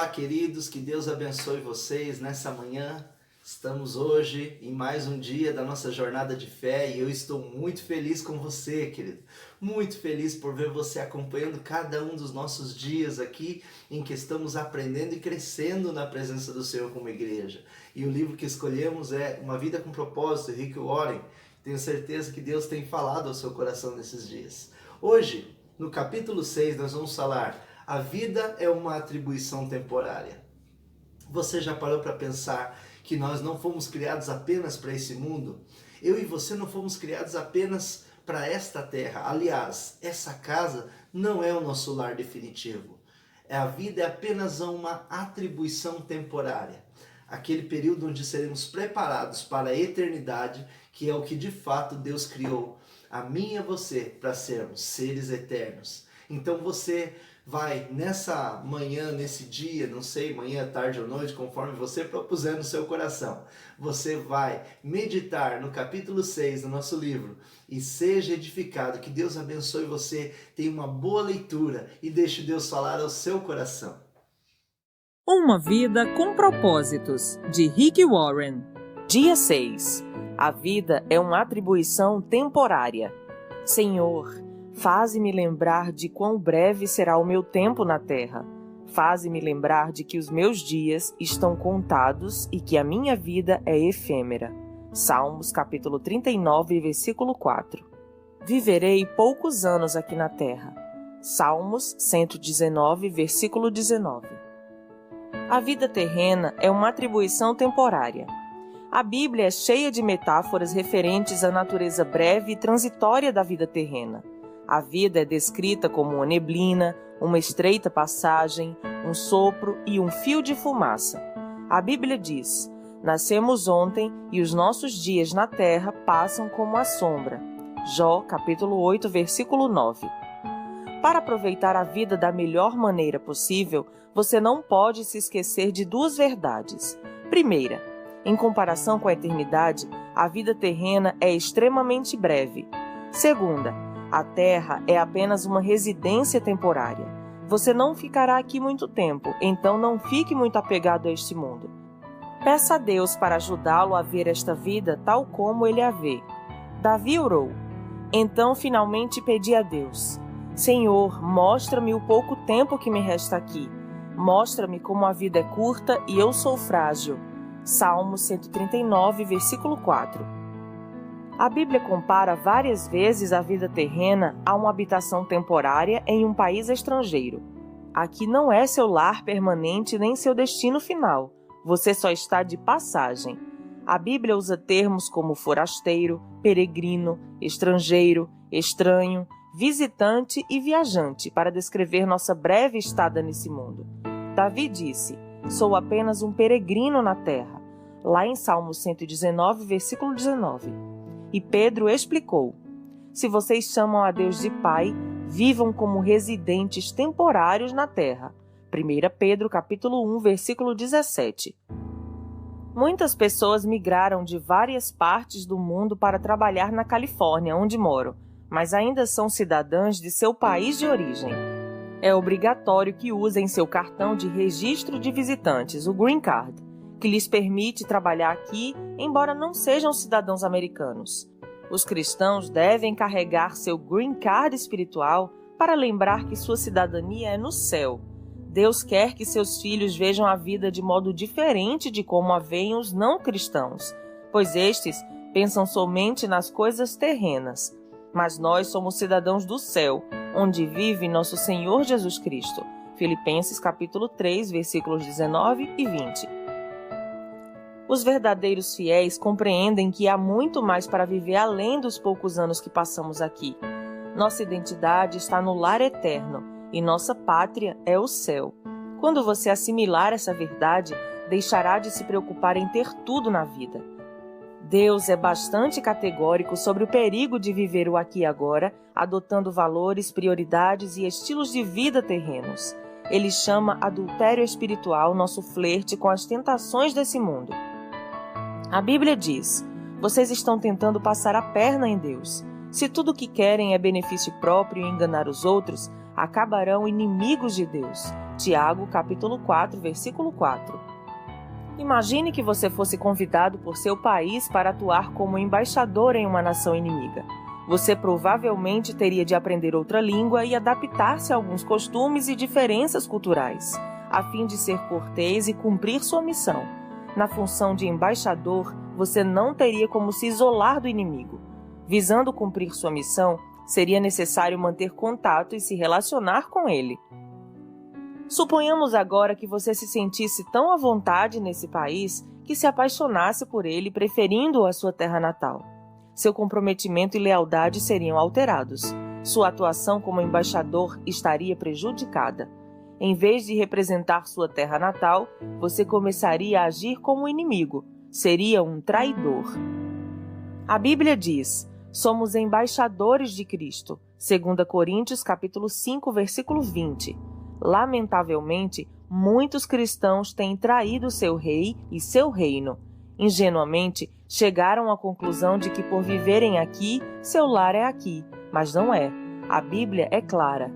Olá, queridos, que Deus abençoe vocês nessa manhã. Estamos hoje em mais um dia da nossa jornada de fé e eu estou muito feliz com você, querido. Muito feliz por ver você acompanhando cada um dos nossos dias aqui em que estamos aprendendo e crescendo na presença do Senhor como igreja. E o livro que escolhemos é Uma Vida com Propósito, Rick Warren. Tenho certeza que Deus tem falado ao seu coração nesses dias. Hoje, no capítulo 6, nós vamos falar: a vida é uma atribuição temporária. Você já parou para pensar que nós não fomos criados apenas para esse mundo? Eu e você não fomos criados apenas para esta terra. Aliás, essa casa não é o nosso lar definitivo. A vida é apenas uma atribuição temporária. Aquele período onde seremos preparados para a eternidade, que é o que de fato Deus criou a mim e a você para sermos seres eternos. Então você vai nessa manhã, nesse dia, não sei, manhã, tarde ou noite, conforme você propuser no seu coração, você vai meditar no capítulo 6 do nosso livro e seja edificado. Que Deus abençoe você, tenha uma boa leitura e deixe Deus falar ao seu coração. Uma Vida com Propósitos, de Rick Warren. Dia 6. A vida é uma atribuição temporária. Senhor, faze-me lembrar de quão breve será o meu tempo na terra. Faze-me lembrar de que os meus dias estão contados e que a minha vida é efêmera. Salmos capítulo 39, versículo 4. Viverei poucos anos aqui na terra. Salmos 119, versículo 19. A vida terrena é uma atribuição temporária. A Bíblia é cheia de metáforas referentes à natureza breve e transitória da vida terrena. A vida é descrita como uma neblina, uma estreita passagem, um sopro e um fio de fumaça. A Bíblia diz: nascemos ontem e os nossos dias na terra passam como a sombra. Jó, capítulo 8, versículo 9. Para aproveitar a vida da melhor maneira possível, você não pode se esquecer de duas verdades. Primeira, em comparação com a eternidade, a vida terrena é extremamente breve. Segunda, a terra é apenas uma residência temporária. Você não ficará aqui muito tempo, então não fique muito apegado a este mundo. Peça a Deus para ajudá-lo a ver esta vida tal como ele a vê. Davi orou. Então finalmente pedi a Deus: Senhor, mostra-me o pouco tempo que me resta aqui. Mostra-me como a vida é curta e eu sou frágil. Salmo 139, versículo 4. A Bíblia compara várias vezes a vida terrena a uma habitação temporária em um país estrangeiro. Aqui não é seu lar permanente nem seu destino final. Você só está de passagem. A Bíblia usa termos como forasteiro, peregrino, estrangeiro, estranho, visitante e viajante para descrever nossa breve estada nesse mundo. Davi disse: sou apenas um peregrino na terra, lá em Salmo 119, versículo 19. E Pedro explicou: se vocês chamam a Deus de Pai, vivam como residentes temporários na terra. 1 Pedro capítulo 1, versículo 17. Muitas pessoas migraram de várias partes do mundo para trabalhar na Califórnia, onde moro, mas ainda são cidadãs de seu país de origem. É obrigatório que usem seu cartão de registro de visitantes, o Green Card, que lhes permite trabalhar aqui, embora não sejam cidadãos americanos. Os cristãos devem carregar seu Green Card espiritual para lembrar que sua cidadania é no céu. Deus quer que seus filhos vejam a vida de modo diferente de como a veem os não cristãos, pois estes pensam somente nas coisas terrenas. Mas nós somos cidadãos do céu, onde vive nosso Senhor Jesus Cristo. Filipenses capítulo 3, versículos 19 e 20. Os verdadeiros fiéis compreendem que há muito mais para viver além dos poucos anos que passamos aqui. Nossa identidade está no lar eterno e nossa pátria é o céu. Quando você assimilar essa verdade, deixará de se preocupar em ter tudo na vida. Deus é bastante categórico sobre o perigo de viver o aqui e agora, adotando valores, prioridades e estilos de vida terrenos. Ele chama adultério espiritual nosso flerte com as tentações desse mundo. A Bíblia diz: vocês estão tentando passar a perna em Deus. Se tudo o que querem é benefício próprio e enganar os outros, acabarão inimigos de Deus. Tiago, capítulo 4, versículo 4. Imagine que você fosse convidado por seu país para atuar como embaixador em uma nação inimiga. Você provavelmente teria de aprender outra língua e adaptar-se a alguns costumes e diferenças culturais, a fim de ser cortês e cumprir sua missão. Na função de embaixador, você não teria como se isolar do inimigo. Visando cumprir sua missão, seria necessário manter contato e se relacionar com ele. Suponhamos agora que você se sentisse tão à vontade nesse país que se apaixonasse por ele, preferindo-o à sua terra natal. Seu comprometimento e lealdade seriam alterados. Sua atuação como embaixador estaria prejudicada. Em vez de representar sua terra natal, você começaria a agir como inimigo. Seria um traidor. A Bíblia diz: somos embaixadores de Cristo. 2 Coríntios capítulo 5, versículo 20. Lamentavelmente, muitos cristãos têm traído seu rei e seu reino. Ingenuamente, chegaram à conclusão de que por viverem aqui, seu lar é aqui, mas não é. A Bíblia é clara.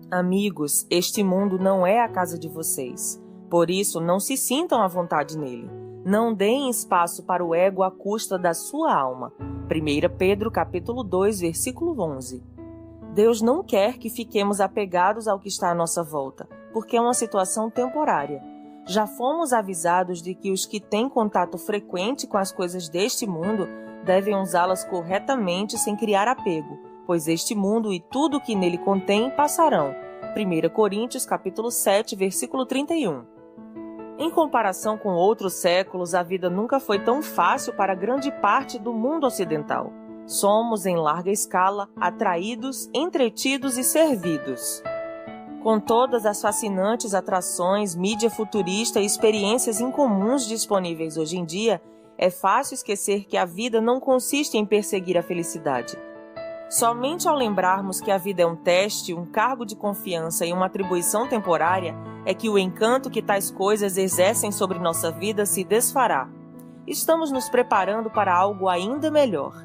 Amigos, este mundo não é a casa de vocês. Por isso, não se sintam à vontade nele. Não deem espaço para o ego à custa da sua alma. 1 Pedro capítulo 2, versículo 11. Deus não quer que fiquemos apegados ao que está à nossa volta, porque é uma situação temporária. Já fomos avisados de que os que têm contato frequente com as coisas deste mundo devem usá-las corretamente sem criar apego, pois este mundo e tudo o que nele contém passarão. 1 Coríntios capítulo 7, versículo 31. Em comparação com outros séculos, a vida nunca foi tão fácil para grande parte do mundo ocidental. Somos, em larga escala, atraídos, entretidos e servidos. Com todas as fascinantes atrações, mídia futurista e experiências incomuns disponíveis hoje em dia, é fácil esquecer que a vida não consiste em perseguir a felicidade. Somente ao lembrarmos que a vida é um teste, um cargo de confiança e uma atribuição temporária, é que o encanto que tais coisas exercem sobre nossa vida se desfará. Estamos nos preparando para algo ainda melhor.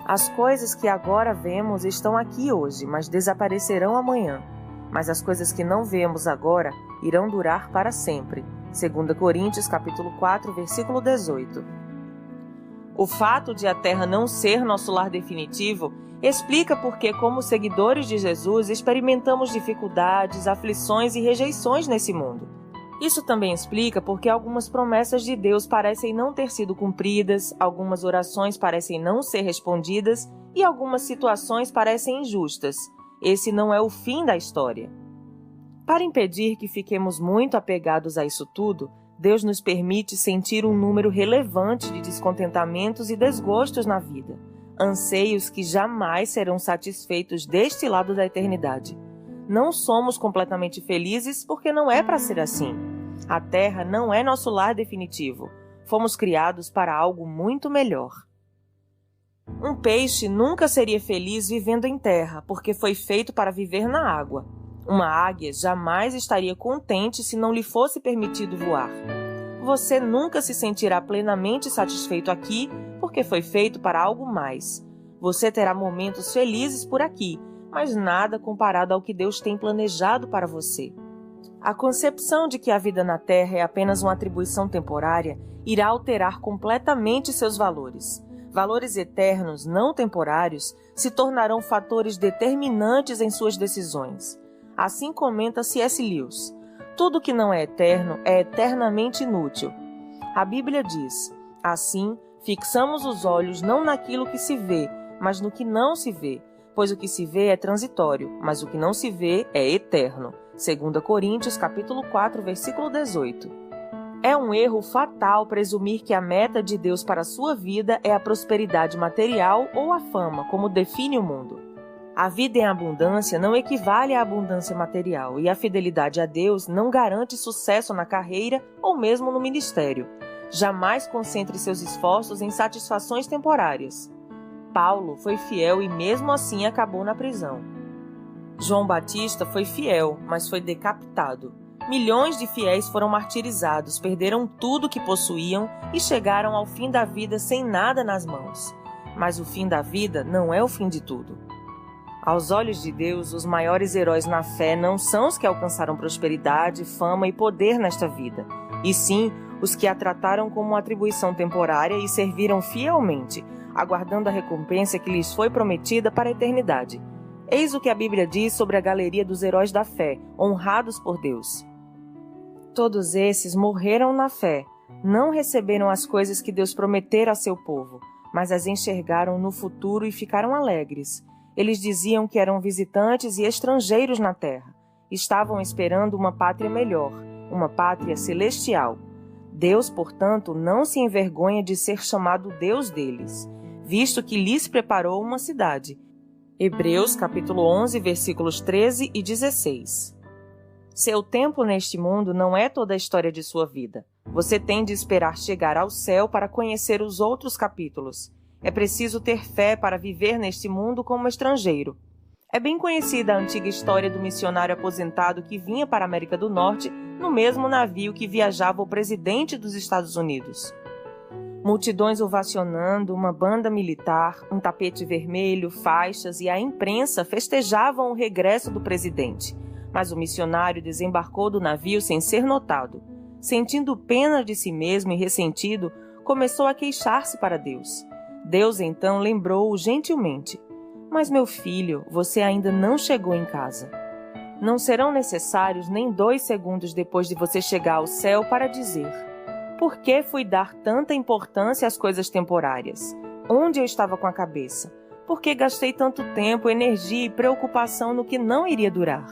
As coisas que agora vemos estão aqui hoje, mas desaparecerão amanhã. Mas as coisas que não vemos agora irão durar para sempre. 2 Coríntios capítulo 4, versículo 18. O fato de a Terra não ser nosso lar definitivo explica porque, como seguidores de Jesus, experimentamos dificuldades, aflições e rejeições nesse mundo. Isso também explica porque algumas promessas de Deus parecem não ter sido cumpridas, algumas orações parecem não ser respondidas e algumas situações parecem injustas. Esse não é o fim da história. Para impedir que fiquemos muito apegados a isso tudo, Deus nos permite sentir um número relevante de descontentamentos e desgostos na vida, anseios que jamais serão satisfeitos deste lado da eternidade. Não somos completamente felizes porque não é para ser assim. A Terra não é nosso lar definitivo. Fomos criados para algo muito melhor. Um peixe nunca seria feliz vivendo em terra, porque foi feito para viver na água. Uma águia jamais estaria contente se não lhe fosse permitido voar. Você nunca se sentirá plenamente satisfeito aqui, porque foi feito para algo mais. Você terá momentos felizes por aqui, mas nada comparado ao que Deus tem planejado para você. A concepção de que a vida na Terra é apenas uma atribuição temporária irá alterar completamente seus valores. Valores eternos, não temporários, se tornarão fatores determinantes em suas decisões. Assim comenta C.S. Lewis: tudo que não é eterno é eternamente inútil. A Bíblia diz: assim, fixamos os olhos não naquilo que se vê, mas no que não se vê, pois o que se vê é transitório, mas o que não se vê é eterno. 2 Coríntios capítulo 4, versículo 18. É um erro fatal presumir que a meta de Deus para a sua vida é a prosperidade material ou a fama, como define o mundo. A vida em abundância não equivale à abundância material e a fidelidade a Deus não garante sucesso na carreira ou mesmo no ministério. Jamais concentre seus esforços em satisfações temporárias. Paulo foi fiel e mesmo assim acabou na prisão. João Batista foi fiel, mas foi decapitado. Milhões de fiéis foram martirizados, perderam tudo que possuíam e chegaram ao fim da vida sem nada nas mãos. Mas o fim da vida não é o fim de tudo. Aos olhos de Deus, os maiores heróis na fé não são os que alcançaram prosperidade, fama e poder nesta vida, e sim os que a trataram como uma atribuição temporária e serviram fielmente, aguardando a recompensa que lhes foi prometida para a eternidade. Eis o que a Bíblia diz sobre a galeria dos heróis da fé, honrados por Deus. Todos esses morreram na fé, não receberam as coisas que Deus prometera a seu povo, mas as enxergaram no futuro e ficaram alegres. Eles diziam que eram visitantes e estrangeiros na terra. Estavam esperando uma pátria melhor, uma pátria celestial. Deus, portanto, não se envergonha de ser chamado Deus deles, visto que lhes preparou uma cidade. Hebreus capítulo 11, versículos 13 e 16. Seu tempo neste mundo não é toda a história de sua vida. Você tem de esperar chegar ao céu para conhecer os outros capítulos. É preciso ter fé para viver neste mundo como estrangeiro. É bem conhecida a antiga história do missionário aposentado que vinha para a América do Norte no mesmo navio que viajava o presidente dos Estados Unidos. Multidões ovacionando, uma banda militar, um tapete vermelho, faixas e a imprensa festejavam o regresso do presidente. Mas o missionário desembarcou do navio sem ser notado. Sentindo pena de si mesmo e ressentido, começou a queixar-se para Deus. Deus então lembrou-o gentilmente: "Mas meu filho, você ainda não chegou em casa. Não serão necessários nem 2 segundos depois de você chegar ao céu para dizer: por que fui dar tanta importância às coisas temporárias? Onde eu estava com a cabeça? Por que gastei tanto tempo, energia e preocupação no que não iria durar?"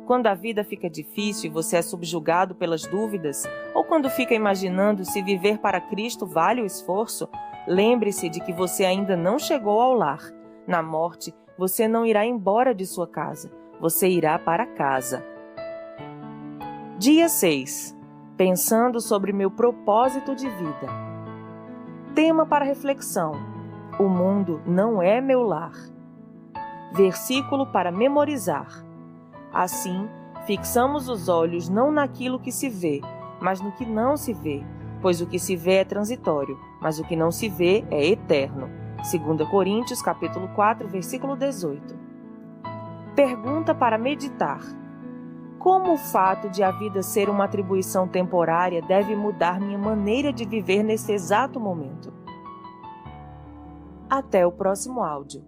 Quando a vida fica difícil e você é subjugado pelas dúvidas, ou quando fica imaginando se viver para Cristo vale o esforço, lembre-se de que você ainda não chegou ao lar. Na morte, você não irá embora de sua casa, você irá para casa. Dia 6. Pensando sobre meu propósito de vida. Tema para reflexão: o mundo não é meu lar. Versículo para memorizar. Assim, fixamos os olhos não naquilo que se vê, mas no que não se vê, pois o que se vê é transitório, mas o que não se vê é eterno. 2 Coríntios, capítulo 4, versículo 18. Pergunta para meditar: como o fato de a vida ser uma atribuição temporária deve mudar minha maneira de viver nesse exato momento? Até o próximo áudio.